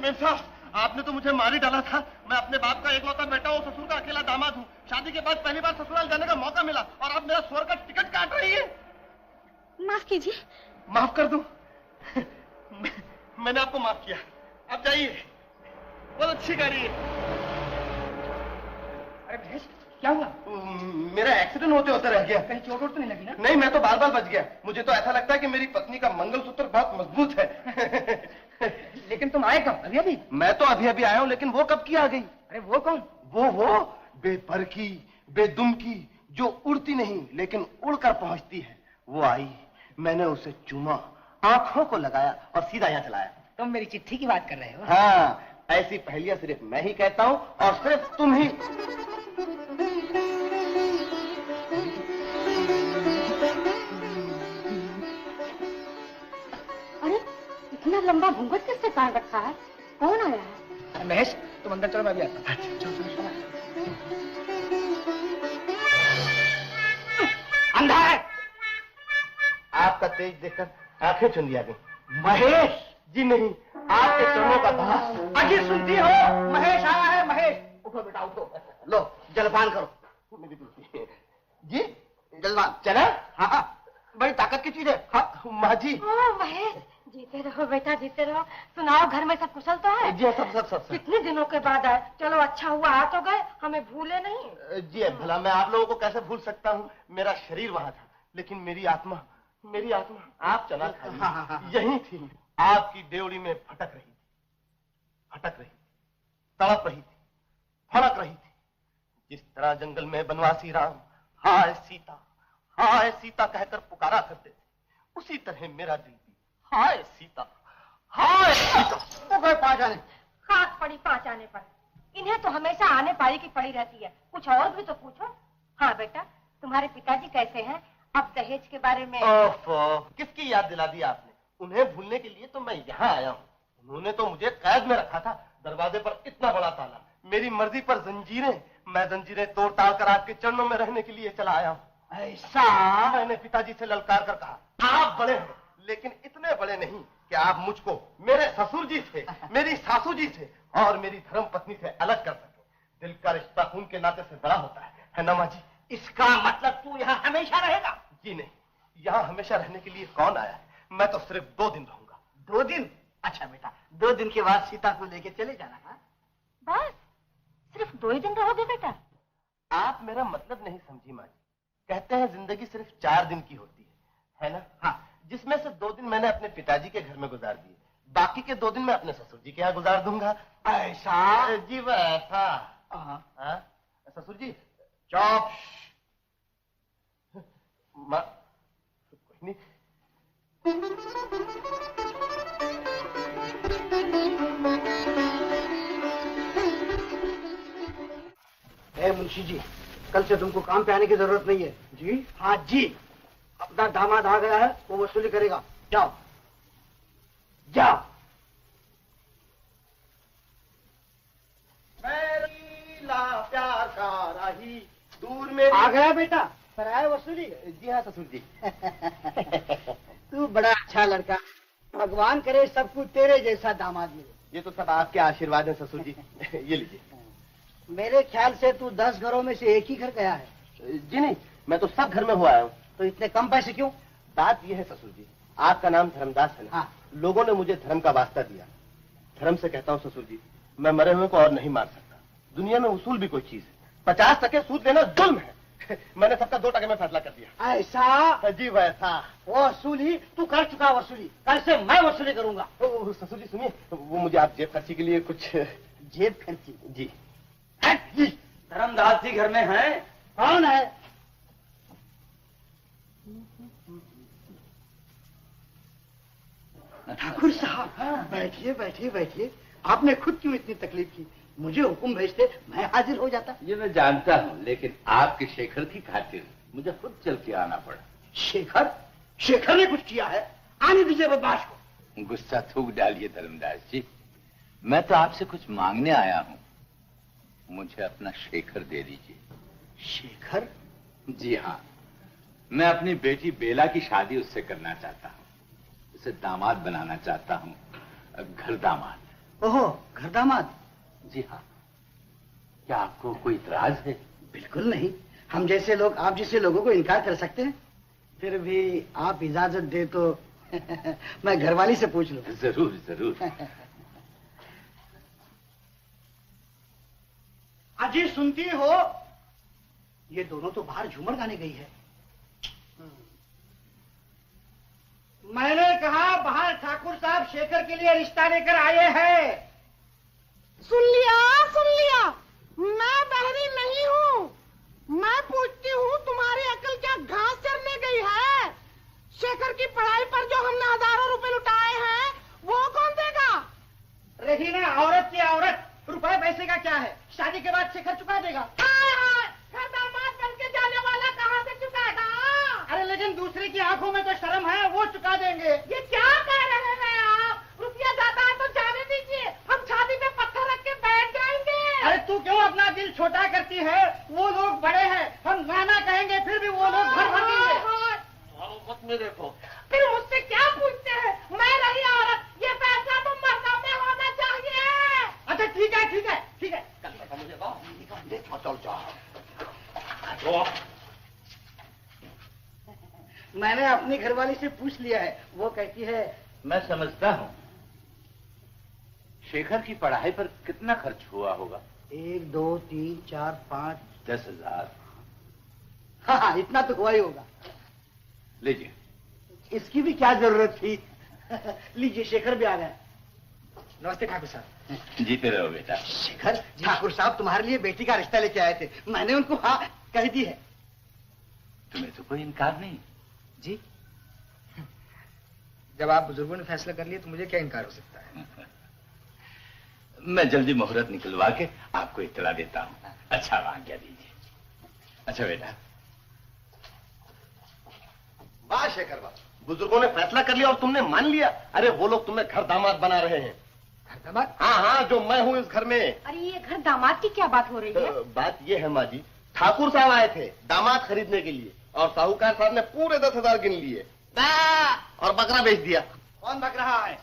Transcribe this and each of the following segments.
Ma'am साहब, आपने तो मुझे मार ही डाला था। मैं अपने बाप का एकलौता बेटा हूँ, ससुर का अकेला दामाद हूँ। शादी के बाद पहली बार ससुराल जाने का मौका मिला और आप मेरा स्वर्ग का टिकट काट रही है। माफ कीजिए। माफ कर दूं? मैंने आपको माफ किया, अब जाइए। बहुत अच्छी गाड़ी है। अरे महेश, क्या हुआ? मेरा एक्सीडेंट होते होते रह गया। कहीं चोट वोट तो नहीं लगी ना? नहीं, मैं तो बार बार बच गया। मुझे तो ऐसा लगता है कि मेरी पत्नी का मंगलसूत्र बहुत मजबूत है। लेकिन तुम आए कब? अभी अभी? मैं तो अभी अभी आया हूँ, लेकिन वो कब की आ गई? अरे वो कौन? वो बेपर की, बेदुम की, जो उड़ती नहीं लेकिन उड़कर पहुंचती है, वो आई। मैंने उसे चूमा, आंखों को लगाया और सीधा यहाँ चलाया। तुम मेरी चिट्ठी की बात कर रहे हो? हाँ, ऐसी पहेलियां सिर्फ मैं ही कहता हूँ और सिर्फ तुम ही। अरे इतना लंबा घूंघट किससे तान रखा है? कौन आया है? महेश, तुम अंदर चलो, मैं भी आता हूँ। अंधा है। आपका तेज देखकर आंखें चुन लिया गई। महेश जी नहीं, आपके चरणों का दास। अजी सुनती हो? महेश आया है, महेश। उठो बेटा उठो, लो जलपान करो। मेरी बेटी जी, जलपान चला? हाँ, बड़ी ताकत की चीज है। हाँ माँ जी। महेश, जीते रहो बेटा, जीते रहो। सुनाओ, घर में सब कुशल तो है? जी सब। कितने दिनों के बाद आए। चलो अच्छा हुआ आ तो गए, हमें भूले नहीं। जी भला मैं आप लोगों को कैसे भूल सकता हूँ। मेरा शरीर वहां था, लेकिन मेरी आत्मा आप चला यही थी। आपकी देवड़ी में भटक रही, तड़प रही थी, फड़क रही थी। जिस तरह जंगल में बनवासी राम हाय सीता कहकर पुकारा करते थे, उसी तरह मेरा दिल भी हाय सीता। तो गए 5 आने। खाक पड़ी 5 आने पर। इन्हें तो हमेशा आने पाई की पड़ी रहती है। कुछ और भी तो पूछो। हाँ बेटा, तुम्हारे पिताजी कैसे हैं? अब दहेज के बारे में। किसकी याद दिला दी आपने? उन्हें भूलने के लिए तो मैं यहाँ आया हूँ। उन्होंने तो मुझे कैद में रखा था। दरवाजे पर इतना बड़ा ताला, मेरी मर्जी पर जंजीरें। मैं जंजीरें तोड़ ताड़ कर आपके चरणों में रहने के लिए चला आया हूँ। ऐसा? मैंने पिताजी से ललकार कर कहा, आप बड़े हैं, लेकिन इतने बड़े नहीं कि आप मुझको मेरे ससुर जी से, मेरी सासू जी से और मेरी धर्म पत्नी से अलग कर सके। दिल का रिश्ता खून के नाते से बड़ा होता है ना माँ जी? इसका मतलब तू यहाँ हमेशा रहेगा? जी नहीं, यहाँ हमेशा रहने के लिए कौन आया है? मैं तो सिर्फ 2 दिन रहूंगा। 2 दिन? अच्छा बेटा, 2 दिन के बाद सीता को लेके चले जाना। हाँ बस सिर्फ 2 ही दिन रहोगे बेटा? आप मेरा मतलब नहीं समझी माँ जी। कहते हैं जिंदगी सिर्फ 4 दिन की होती है ना? हाँ, जिसमें से 2 दिन मैंने अपने पिताजी के घर में गुजार दिए, बाकी के 2 दिन मैं अपने ससुर जी के यहाँ गुजार दूंगा। ऐसा? जी वैसा। ससुर जी चौप। माँ कुछ नहीं। मुंशी जी, कल से तुमको काम पे आने की जरूरत नहीं है। जी? हाँ जी। अपना दामाद आ गया है, वो वसूली करेगा। जाओ जाओ। मेरा प्यार का राही दूर में आ गया बेटा, कराया वसूली? जी हाँ ससुर जी। तू बड़ा अच्छा लड़का, भगवान करे सब कुछ तेरे जैसा दामाद मिले। ये तो सब आपके आशीर्वाद है ससुर जी। ये लीजिए। मेरे ख्याल से तू 10 घरों में से एक ही घर गया है। जी नहीं, मैं तो सब घर में हुआ हूँ। तो इतने कम पैसे क्यों? बात यह है ससुर जी, आपका नाम धर्मदास है ना? हाँ। लोगों ने मुझे धर्म का वास्ता दिया। धर्म से कहता हूँ ससुर जी, मैं मरे हुए को और नहीं मार सकता। दुनिया में उसूल भी कोई चीज है। 50 टके सूद लेना जुल्म है। मैंने सबका 2 टके में फैसला कर दिया। ऐसा? जी वैसा। वो वसूली तू कर चुका वसूली, कल से मैं वसूली करूंगा। ससुर जी सुनिए, वो मुझे आप जेब खर्ची के लिए कुछ। जेब खर्ची? जी। धर्मदास जी घर में है? कौन है? ठाकुर साहब, बैठिए बैठिए बैठिए। आपने खुद क्यों इतनी तकलीफ की? मुझे हुक्म भेजते, मैं हाजिर हो जाता। ये मैं जानता हूँ, लेकिन आपके शेखर की खातिर मुझे खुद चल के आना पड़ा। शेखर? शेखर ने कुछ किया है? आने दीजिए बदमाश को। गुस्सा थूक डालिए धर्मदास जी, मैं तो आपसे कुछ मांगने आया हूँ। मुझे अपना शेखर दे दीजिए। शेखर? जी हाँ, मैं अपनी बेटी बेला की शादी उससे करना चाहता हूँ। उसे दामाद बनाना चाहता हूँ, घर दामाद। ओहो, घर दामाद? जी हाँ। क्या आपको कोई इतराज है? बिल्कुल नहीं। हम जैसे लोग आप जैसे लोगों को इनकार कर सकते हैं? फिर भी आप इजाजत दे तो मैं घरवाली से पूछ लूं। जरूर जरूर। अजी सुनती हो, ये दोनों तो बाहर झूमर गाने गई है। मैंने कहा बाहर ठाकुर साहब शेखर के लिए रिश्ता लेकर आए हैं। सुन लिया, मैं बहरी नहीं हूँ। मैं पूछती हूँ तुम्हारी अकल क्या घास चरने गई है? शेखर की पढ़ाई पर जो हमने हजारों रुपए लुटाए हैं वो कौन देगा? रही ना औरत की औरत, रुपए पैसे का क्या है? शादी के बाद शेखर चुका देगा। घर दामाद बन के जाने वाला कहाँ से चुकाएगा? अरे लेकिन दूसरे की आंखों में तो शर्म है, वो चुका देंगे। ये क्या कह रहे हैं आप? रुपया ज्यादा है तो जाने दीजिए, हम छाती पे पत्थर रख के बैठ जाएंगे। अरे तू क्यों अपना दिल छोटा करती है? वो लोग बड़े हैं, हम नाना कहेंगे फिर भी वो लोग घर भर देंगे। मत में देखो। फिर मुझसे क्या पूछते हैं? मैं रही औरत, ये पैसा तो मर्दों में होना चाहिए। अच्छा ठीक है ठीक है ठीक है। कल पता मुझे देखो, चल जाओ। मैंने अपनी घरवाली से पूछ लिया है, वो कहती है। मैं समझता हूँ। शेखर की पढ़ाई पर कितना खर्च हुआ होगा? 1 2 3 4 5 10,000। हाँ, इतना तो हुआ ही होगा। लीजिए। इसकी भी क्या जरूरत थी? लीजिए, शेखर भी आ गए। नमस्ते ठाकुर साहब। जीते रहो बेटा। शेखर, ठाकुर साहब तुम्हारे लिए बेटी का रिश्ता लेके आए थे, मैंने उनको हाँ कह दी है। तुम्हें तो कोई इनकार नहीं। जी, जब आप बुजुर्गों ने फैसला कर लिया तो मुझे क्या इनकार हो सकता है? मैं जल्दी मुहूर्त निकलवा के आपको इत्तला देता हूँ। अच्छा, आज्ञा दीजिए। अच्छा बेटा। वाह शेखर वाह, बुजुर्गों ने फैसला कर लिया और तुमने मान लिया। अरे वो लोग तुम्हें घर दामाद बना रहे हैं। घर दामाद? हाँ हाँ, जो मैं हूँ इस घर में। अरे ये घर दामाद की क्या बात हो रही है? बात ये है माँ जी, ठाकुर साहब आए थे दामाद खरीदने के लिए और साहूकार साहब ने पूरे 10,000 गिन लिए और बकरा बेच दिया। कौन बक रहा है?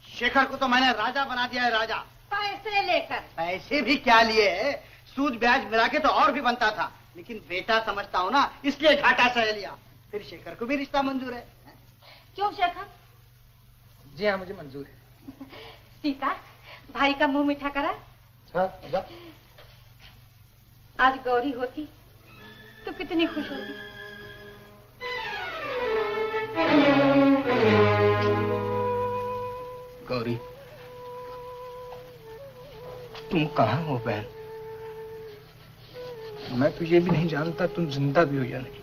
शेखर को तो मैंने राजा बना दिया है, राजा। पैसे लेकर। पैसे भी क्या लिए है, सूद ब्याज मिला के तो और भी बनता था, लेकिन बेटा समझता हूँ ना, इसलिए घाटा सह लिया। फिर शेखर को भी रिश्ता मंजूर है। क्यों शेखर? जी हाँ, मुझे मंजूर है। सीता, भाई का मुंह मीठा करा। हाँ, आज गौरी होती तो कितनी खुश होती। गौरी, तुम कहाँ हो बहन? मैं तुझे भी नहीं जानता तुम जिंदा भी हो या नहीं।